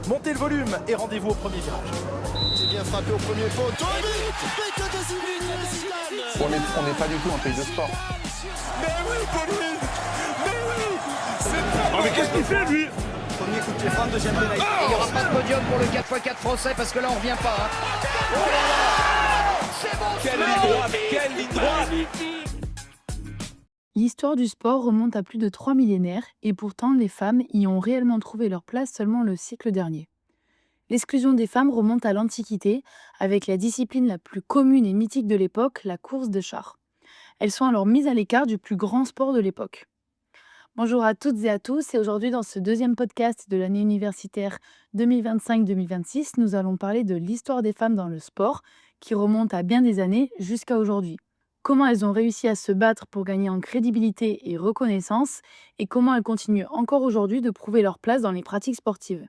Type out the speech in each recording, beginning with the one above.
Montez le volume et rendez-vous au premier virage. C'est bien frappé au premier poteau. On n'est pas du tout en pays de sport. Mais oui, Pauline. Mais oui. C'est pas mais qu'est-ce qu'il fait, lui? Premier coup de pied franc, deuxième pénalité. Il n'y aura pas de podium pour le 4x4 français parce que là on revient pas. Oh là là, c'est bon. Quelle ligne droite. Quelle ligne droite. L'histoire du sport remonte à plus de 3 millénaires et pourtant les femmes y ont réellement trouvé leur place seulement le siècle dernier. L'exclusion des femmes remonte à l'Antiquité avec la discipline la plus commune et mythique de l'époque, la course de chars. Elles sont alors mises à l'écart du plus grand sport de l'époque. Bonjour à toutes et à tous et aujourd'hui dans ce deuxième podcast de l'année universitaire 2025-2026, nous allons parler de l'histoire des femmes dans le sport qui remonte à bien des années jusqu'à aujourd'hui. Comment elles ont réussi à se battre pour gagner en crédibilité et reconnaissance et comment elles continuent encore aujourd'hui de prouver leur place dans les pratiques sportives.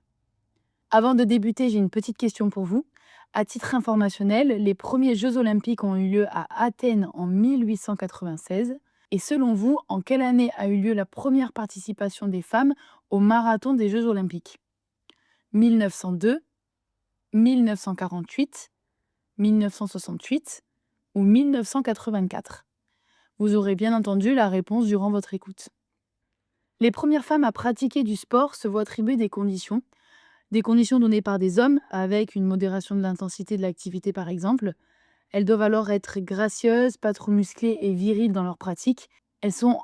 Avant de débuter, j'ai une petite question pour vous. À titre informationnel, les premiers Jeux olympiques ont eu lieu à Athènes en 1896. Et selon vous, en quelle année a eu lieu la première participation des femmes au marathon des Jeux olympiques ? 1902, 1948, 1968 ou 1984 ? Vous aurez bien entendu la réponse durant votre écoute. Les premières femmes à pratiquer du sport se voient attribuer des conditions données par des hommes, avec une modération de l'intensité de l'activité par exemple. Elles doivent alors être gracieuses, pas trop musclées et viriles dans leur pratique. Elles sont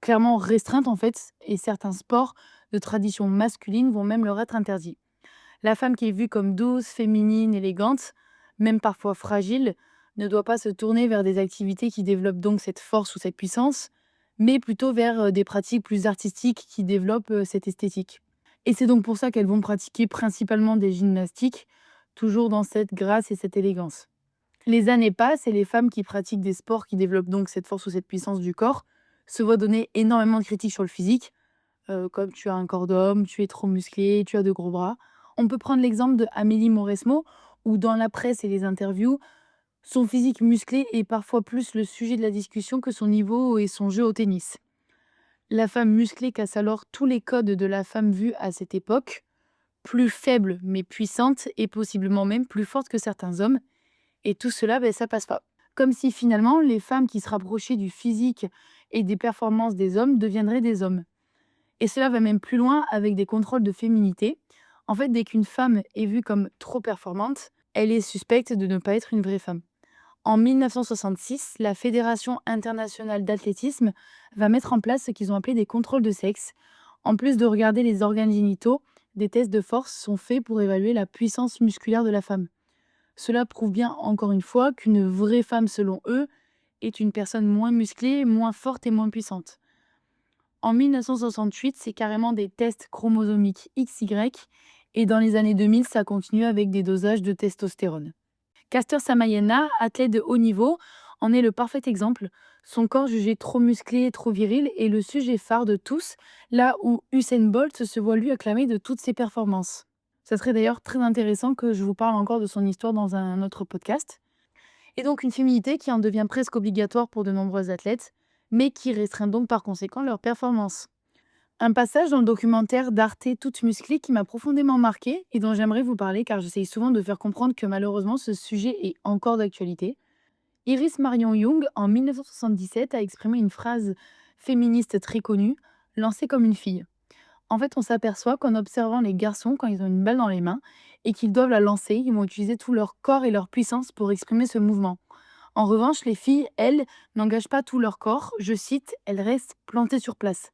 clairement restreintes en fait, et certains sports de tradition masculine vont même leur être interdits. La femme qui est vue comme douce, féminine, élégante, même parfois fragile, ne doit pas se tourner vers des activités qui développent donc cette force ou cette puissance, mais plutôt vers des pratiques plus artistiques qui développent cette esthétique. Et c'est donc pour ça qu'elles vont pratiquer principalement des gymnastiques, toujours dans cette grâce et cette élégance. Les années passent et les femmes qui pratiquent des sports qui développent donc cette force ou cette puissance du corps se voient donner énormément de critiques sur le physique, comme tu as un corps d'homme, tu es trop musclé, tu as de gros bras. On peut prendre l'exemple de Amélie Mauresmo, où dans la presse et les interviews, son physique musclé est parfois plus le sujet de la discussion que son niveau et son jeu au tennis. La femme musclée casse alors tous les codes de la femme vue à cette époque, plus faible mais puissante et possiblement même plus forte que certains hommes. Et tout cela, ça passe pas. Comme si finalement, les femmes qui se rapprochaient du physique et des performances des hommes deviendraient des hommes. Et cela va même plus loin avec des contrôles de féminité. En fait, dès qu'une femme est vue comme trop performante, elle est suspecte de ne pas être une vraie femme. En 1966, la Fédération internationale d'athlétisme va mettre en place ce qu'ils ont appelé des contrôles de sexe. En plus de regarder les organes génitaux, des tests de force sont faits pour évaluer la puissance musculaire de la femme. Cela prouve bien, encore une fois, qu'une vraie femme, selon eux, est une personne moins musclée, moins forte et moins puissante. En 1968, c'est carrément des tests chromosomiques XY, et dans les années 2000, ça continue avec des dosages de testostérone. Caster Semenya, athlète de haut niveau, en est le parfait exemple. Son corps jugé trop musclé et trop viril est le sujet phare de tous, là où Usain Bolt se voit lui acclamer de toutes ses performances. Ça serait d'ailleurs très intéressant que je vous parle encore de son histoire dans un autre podcast. Et donc une féminité qui en devient presque obligatoire pour de nombreux athlètes, mais qui restreint donc par conséquent leur performance. Un passage dans le documentaire d'Arte Toute musclée qui m'a profondément marqué et dont j'aimerais vous parler car j'essaye souvent de faire comprendre que malheureusement ce sujet est encore d'actualité. Iris Marion Young, en 1977, a exprimé une phrase féministe très connue, lancée comme une fille. En fait, on s'aperçoit qu'en observant les garçons quand ils ont une balle dans les mains et qu'ils doivent la lancer, ils vont utiliser tout leur corps et leur puissance pour exprimer ce mouvement. En revanche, les filles, elles, n'engagent pas tout leur corps, je cite, elles restent plantées sur place.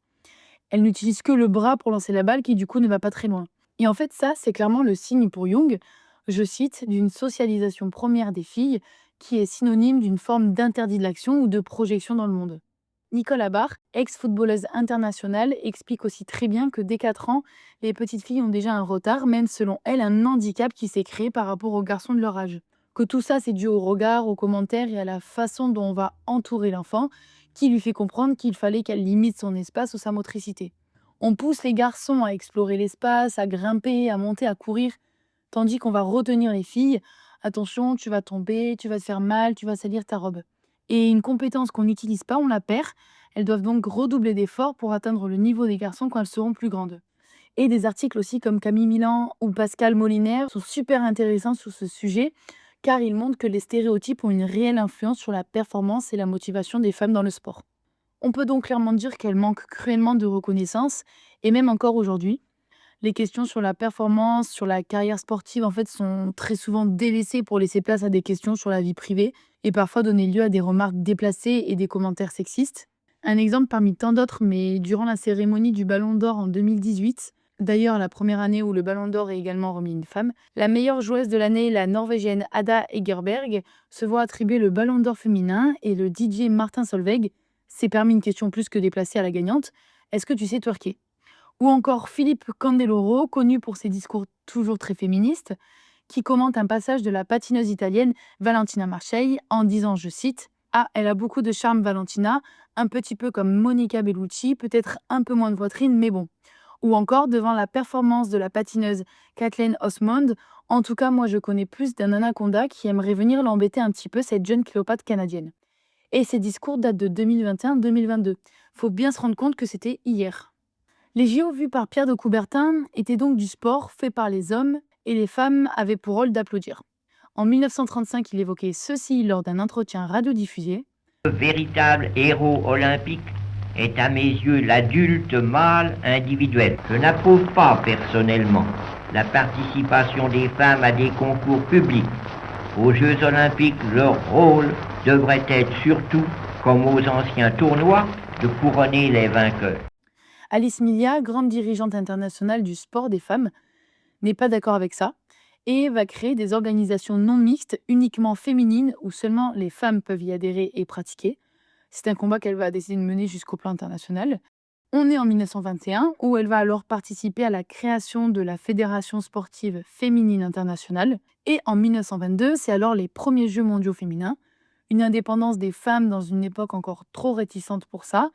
Elles n'utilisent que le bras pour lancer la balle qui du coup ne va pas très loin. Et en fait, ça, c'est clairement le signe pour Young, je cite, d'une socialisation première des filles qui est synonyme d'une forme d'interdit de l'action ou de projection dans le monde. Nicole Abar, ex-footballeuse internationale, explique aussi très bien que dès 4 ans, les petites filles ont déjà un retard, même selon elle un handicap qui s'est créé par rapport aux garçons de leur âge. Que tout ça c'est dû au regard, aux commentaires et à la façon dont on va entourer l'enfant, qui lui fait comprendre qu'il fallait qu'elle limite son espace ou sa motricité. On pousse les garçons à explorer l'espace, à grimper, à monter, à courir, tandis qu'on va retenir les filles. Attention, tu vas tomber, tu vas te faire mal, tu vas salir ta robe. Et une compétence qu'on n'utilise pas, on la perd. Elles doivent donc redoubler d'efforts pour atteindre le niveau des garçons quand elles seront plus grandes. Et des articles aussi comme Camille Milan ou Pascal Molinaire sont super intéressants sur ce sujet, car ils montrent que les stéréotypes ont une réelle influence sur la performance et la motivation des femmes dans le sport. On peut donc clairement dire qu'elles manquent cruellement de reconnaissance, et même encore aujourd'hui. Les questions sur la performance, sur la carrière sportive, en fait, sont très souvent délaissées pour laisser place à des questions sur la vie privée et parfois donner lieu à des remarques déplacées et des commentaires sexistes. Un exemple parmi tant d'autres, mais durant la cérémonie du Ballon d'Or en 2018, d'ailleurs la première année où le Ballon d'Or est également remis à une femme, la meilleure joueuse de l'année, la Norvégienne Ada Egerberg, se voit attribuer le Ballon d'Or féminin et le DJ Martin Solveig s'est permis une question plus que déplacée à la gagnante: est-ce que tu sais twerker? Ou encore Philippe Candeloro, connu pour ses discours toujours très féministes, qui commente un passage de la patineuse italienne Valentina Marchei en disant, je cite, « Ah, elle a beaucoup de charme Valentina, un petit peu comme Monica Bellucci, peut-être un peu moins de poitrine, mais bon. » Ou encore devant la performance de la patineuse Kathleen Osmond, « En tout cas, moi je connais plus d'un anaconda qui aimerait venir l'embêter un petit peu, cette jeune Cléopâtre canadienne. » Et ces discours datent de 2021-2022. Faut bien se rendre compte que c'était hier. Les JO vus par Pierre de Coubertin étaient donc du sport fait par les hommes et les femmes avaient pour rôle d'applaudir. En 1935, il évoquait ceci lors d'un entretien radiodiffusé. Le véritable héros olympique est à mes yeux l'adulte mâle individuel. Je n'approuve pas personnellement la participation des femmes à des concours publics. Aux Jeux olympiques, leur rôle devrait être surtout, comme aux anciens tournois, de couronner les vainqueurs. Alice Milia, grande dirigeante internationale du sport des femmes, n'est pas d'accord avec ça et va créer des organisations non mixtes uniquement féminines où seulement les femmes peuvent y adhérer et pratiquer. C'est un combat qu'elle va décider de mener jusqu'au plan international. On est en 1921 où elle va alors participer à la création de la Fédération sportive féminine internationale. Et en 1922, c'est alors les premiers Jeux mondiaux féminins, une indépendance des femmes dans une époque encore trop réticente pour ça.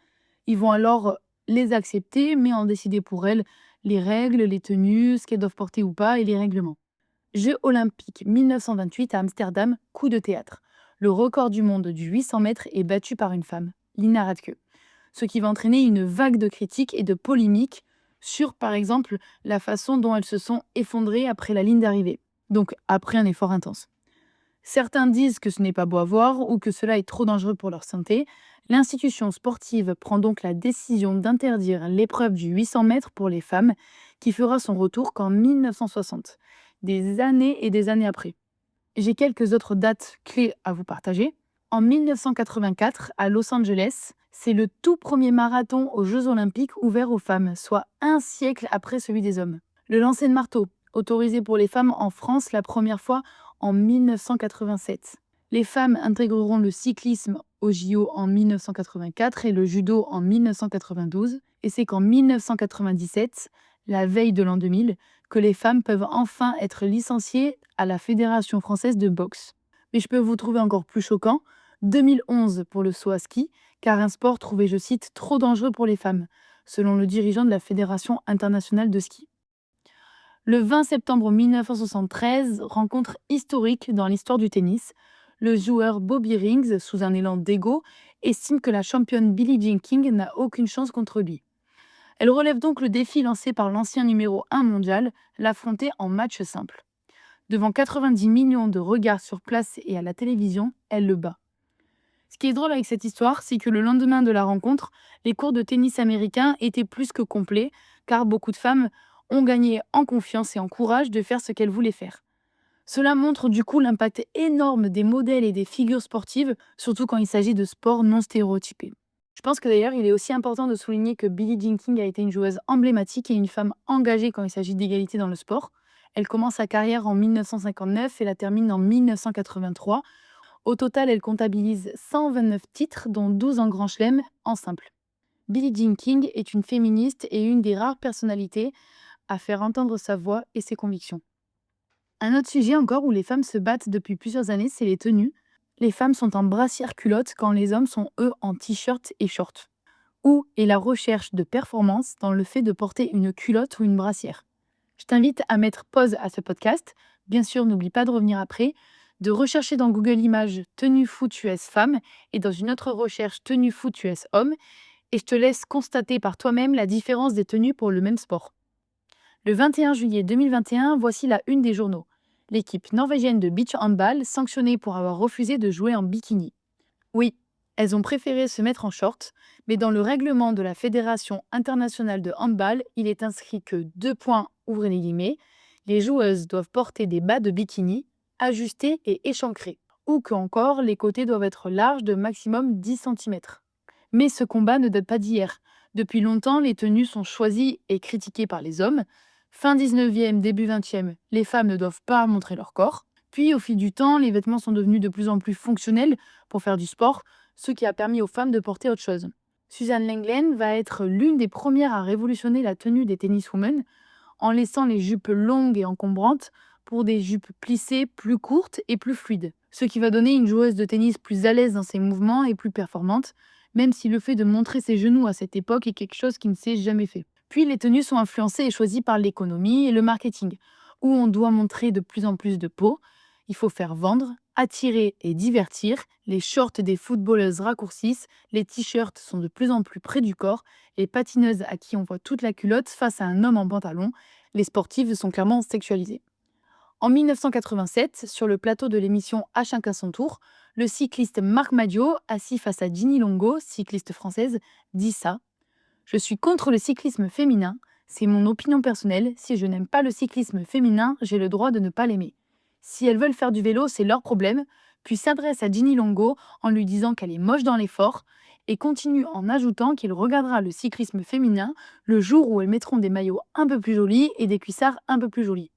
Ils vont alors les accepter, mais en décider pour elles les règles, les tenues, ce qu'elles doivent porter ou pas et les règlements. Jeux olympiques 1928 à Amsterdam, coup de théâtre. Le record du monde du 800 mètres est battu par une femme, Lina Radke. Ce qui va entraîner une vague de critiques et de polémiques sur, par exemple, la façon dont elles se sont effondrées après la ligne d'arrivée, donc après un effort intense. Certains disent que ce n'est pas beau à voir ou que cela est trop dangereux pour leur santé. L'institution sportive prend donc la décision d'interdire l'épreuve du 800 mètres pour les femmes, qui fera son retour qu'en 1960, des années et des années après. J'ai quelques autres dates clés à vous partager. En 1984, à Los Angeles, c'est le tout premier marathon aux Jeux olympiques ouvert aux femmes, soit un siècle après celui des hommes. Le lancer de marteau, autorisé pour les femmes en France la première fois en 1987. Les femmes intégreront le cyclisme au JO en 1984 et le judo en 1992. Et c'est qu'en 1997, la veille de l'an 2000, que les femmes peuvent enfin être licenciées à la Fédération française de boxe. Mais je peux vous trouver encore plus choquant, 2011 pour le saut à ski, car un sport trouvé, je cite, trop dangereux pour les femmes, selon le dirigeant de la Fédération internationale de ski. Le 20 septembre 1973, rencontre historique dans l'histoire du tennis, le joueur Bobby Riggs, sous un élan d'ego, estime que la championne Billie Jean King n'a aucune chance contre lui. Elle relève donc le défi lancé par l'ancien numéro 1 mondial, l'affronter en match simple. Devant 90 millions de regards sur place et à la télévision, elle le bat. Ce qui est drôle avec cette histoire, c'est que le lendemain de la rencontre, les cours de tennis américains étaient plus que complets, car beaucoup de femmes ont gagné en confiance et en courage de faire ce qu'elles voulaient faire. Cela montre du coup l'impact énorme des modèles et des figures sportives, surtout quand il s'agit de sports non stéréotypés. Je pense que d'ailleurs, il est aussi important de souligner que Billie Jean King a été une joueuse emblématique et une femme engagée quand il s'agit d'égalité dans le sport. Elle commence sa carrière en 1959 et la termine en 1983. Au total, elle comptabilise 129 titres, dont 12 en Grand Chelem en simple. Billie Jean King est une féministe et une des rares personnalités à faire entendre sa voix et ses convictions. Un autre sujet encore où les femmes se battent depuis plusieurs années, c'est les tenues. Les femmes sont en brassière culotte quand les hommes sont, eux, en t-shirt et short. Où est la recherche de performance dans le fait de porter une culotte ou une brassière? Je t'invite à mettre pause à ce podcast. Bien sûr, n'oublie pas de revenir après, de rechercher dans Google Images tenue foot US femme et dans une autre recherche tenue foot US homme, et je te laisse constater par toi-même la différence des tenues pour le même sport. Le 21 juillet 2021, voici la une des journaux. L'équipe norvégienne de beach handball sanctionnée pour avoir refusé de jouer en bikini. Oui, elles ont préféré se mettre en short, mais dans le règlement de la Fédération internationale de handball, il est inscrit que 2 points, ouvrez les guillemets, les joueuses doivent porter des bas de bikini ajustés et échancrés, ou que encore les côtés doivent être larges de maximum 10 cm. Mais ce combat ne date pas d'hier. Depuis longtemps, les tenues sont choisies et critiquées par les hommes. Fin 19e, début 20e, les femmes ne doivent pas montrer leur corps. Puis, au fil du temps, les vêtements sont devenus de plus en plus fonctionnels pour faire du sport, ce qui a permis aux femmes de porter autre chose. Suzanne Lenglen va être l'une des premières à révolutionner la tenue des tenniswomen en laissant les jupes longues et encombrantes pour des jupes plissées plus courtes et plus fluides, ce qui va donner une joueuse de tennis plus à l'aise dans ses mouvements et plus performante, même si le fait de montrer ses genoux à cette époque est quelque chose qui ne s'est jamais fait. Puis les tenues sont influencées et choisies par l'économie et le marketing, où on doit montrer de plus en plus de peau. Il faut faire vendre, attirer et divertir. Les shorts des footballeuses raccourcissent, les t-shirts sont de plus en plus près du corps, les patineuses à qui on voit toute la culotte face à un homme en pantalon, les sportives sont clairement sexualisées. En 1987, sur le plateau de l'émission À chacun son tour, le cycliste Marc Madiot, assis face à Ginny Longo, cycliste française, dit ça. Je suis contre le cyclisme féminin, c'est mon opinion personnelle, si je n'aime pas le cyclisme féminin, j'ai le droit de ne pas l'aimer. Si elles veulent faire du vélo, c'est leur problème, puis s'adresse à Ginny Longo en lui disant qu'elle est moche dans l'effort, et continue en ajoutant qu'il regardera le cyclisme féminin le jour où elles mettront des maillots un peu plus jolis et des cuissards un peu plus jolis.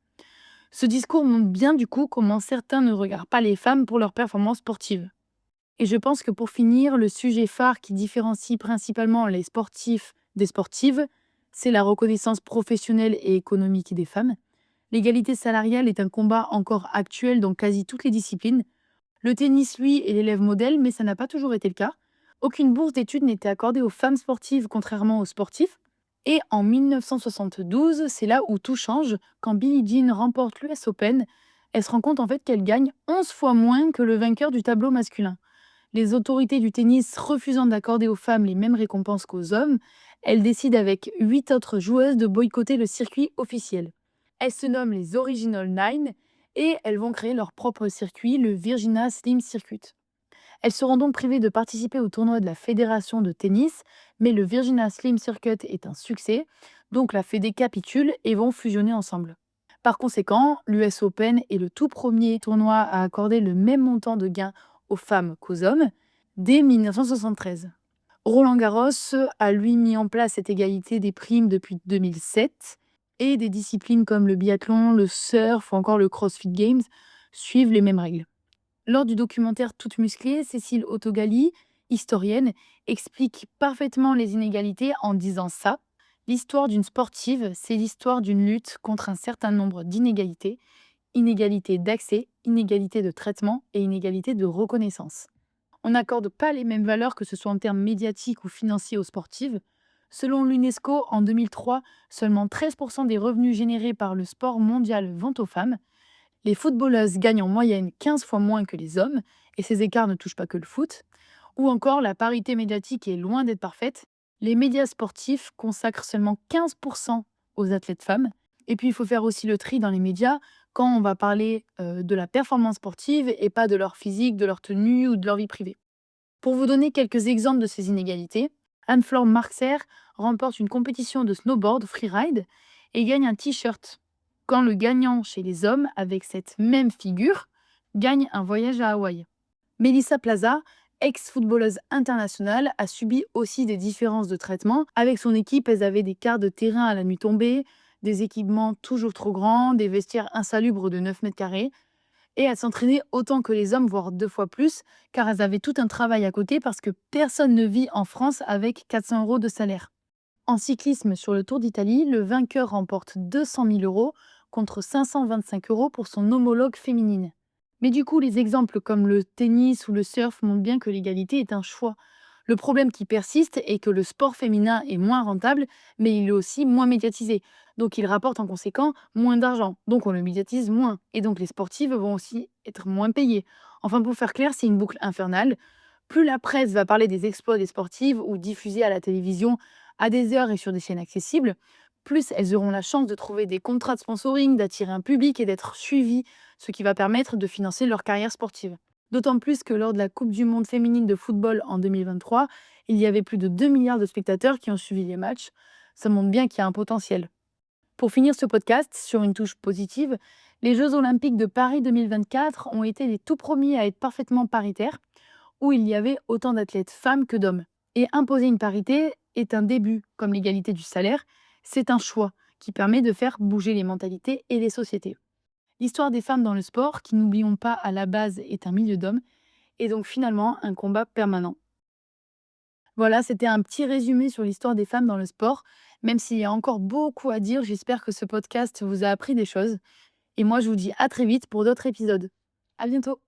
Ce discours montre bien du coup comment certains ne regardent pas les femmes pour leurs performances sportives. Et je pense que pour finir, le sujet phare qui différencie principalement les sportifs des sportives, c'est la reconnaissance professionnelle et économique des femmes. L'égalité salariale est un combat encore actuel dans quasi toutes les disciplines. Le tennis, lui, est l'élève modèle, mais ça n'a pas toujours été le cas. Aucune bourse d'études n'était accordée aux femmes sportives, contrairement aux sportifs. Et en 1972, c'est là où tout change. Quand Billie Jean remporte l'US Open, elle se rend compte en fait qu'elle gagne 11 fois moins que le vainqueur du tableau masculin. Les autorités du tennis refusant d'accorder aux femmes les mêmes récompenses qu'aux hommes, elles décident avec 8 autres joueuses de boycotter le circuit officiel. Elles se nomment les Original Nine et elles vont créer leur propre circuit, le Virginia Slim Circuit. Elles seront donc privées de participer au tournoi de la fédération de tennis, mais le Virginia Slim Circuit est un succès, donc la fédé capitule et vont fusionner ensemble. Par conséquent, l'US Open est le tout premier tournoi à accorder le même montant de gains aux femmes qu'aux hommes, dès 1973. Roland-Garros a lui mis en place cette égalité des primes depuis 2007, et des disciplines comme le biathlon, le surf ou encore le CrossFit Games suivent les mêmes règles. Lors du documentaire Toute musclée, Cécile Autogali, historienne, explique parfaitement les inégalités en disant ça. L'histoire d'une sportive, c'est l'histoire d'une lutte contre un certain nombre d'inégalités, inégalité d'accès, inégalité de traitement et inégalité de reconnaissance. On n'accorde pas les mêmes valeurs que ce soit en termes médiatiques ou financiers aux sportives. Selon l'UNESCO, en 2003, seulement 13% des revenus générés par le sport mondial vont aux femmes. Les footballeuses gagnent en moyenne 15 fois moins que les hommes, et ces écarts ne touchent pas que le foot. Ou encore, la parité médiatique est loin d'être parfaite. Les médias sportifs consacrent seulement 15% aux athlètes femmes. Et puis, il faut faire aussi le tri dans les médias quand on va parler de la performance sportive et pas de leur physique, de leur tenue ou de leur vie privée. Pour vous donner quelques exemples de ces inégalités, Anne-Fleur Marxer remporte une compétition de snowboard freeride et gagne un t-shirt, quand le gagnant chez les hommes, avec cette même figure, gagne un voyage à Hawaï. Melissa Plaza, ex-footballeuse internationale, a subi aussi des différences de traitement. Avec son équipe, elles avaient des quarts de terrain à la nuit tombée, des équipements toujours trop grands, des vestiaires insalubres de 9 mètres carrés. Et elles s'entraînaient autant que les hommes, voire 2 fois plus, car elles avaient tout un travail à côté parce que personne ne vit en France avec 400 € de salaire. En cyclisme sur le Tour d'Italie, le vainqueur remporte 200 000 € contre 525 € pour son homologue féminine. Mais du coup, les exemples comme le tennis ou le surf montrent bien que l'égalité est un choix. Le problème qui persiste est que le sport féminin est moins rentable, mais il est aussi moins médiatisé. Donc il rapporte en conséquent moins d'argent, donc on le médiatise moins. Et donc les sportives vont aussi être moins payées. Enfin, pour faire clair, c'est une boucle infernale. Plus la presse va parler des exploits des sportives ou diffuser à la télévision à des heures et sur des chaînes accessibles, plus elles auront la chance de trouver des contrats de sponsoring, d'attirer un public et d'être suivies, ce qui va permettre de financer leur carrière sportive. D'autant plus que lors de la Coupe du monde féminine de football en 2023, il y avait plus de 2 milliards de spectateurs qui ont suivi les matchs. Ça montre bien qu'il y a un potentiel. Pour finir ce podcast sur une touche positive, les Jeux Olympiques de Paris 2024 ont été les tout premiers à être parfaitement paritaires, où il y avait autant d'athlètes femmes que d'hommes. Et imposer une parité est un début, comme l'égalité du salaire, c'est un choix qui permet de faire bouger les mentalités et les sociétés. L'histoire des femmes dans le sport, qui n'oublions pas à la base est un milieu d'hommes, est donc finalement un combat permanent. Voilà, c'était un petit résumé sur l'histoire des femmes dans le sport. Même s'il y a encore beaucoup à dire, j'espère que ce podcast vous a appris des choses. Et moi, je vous dis à très vite pour d'autres épisodes. À bientôt!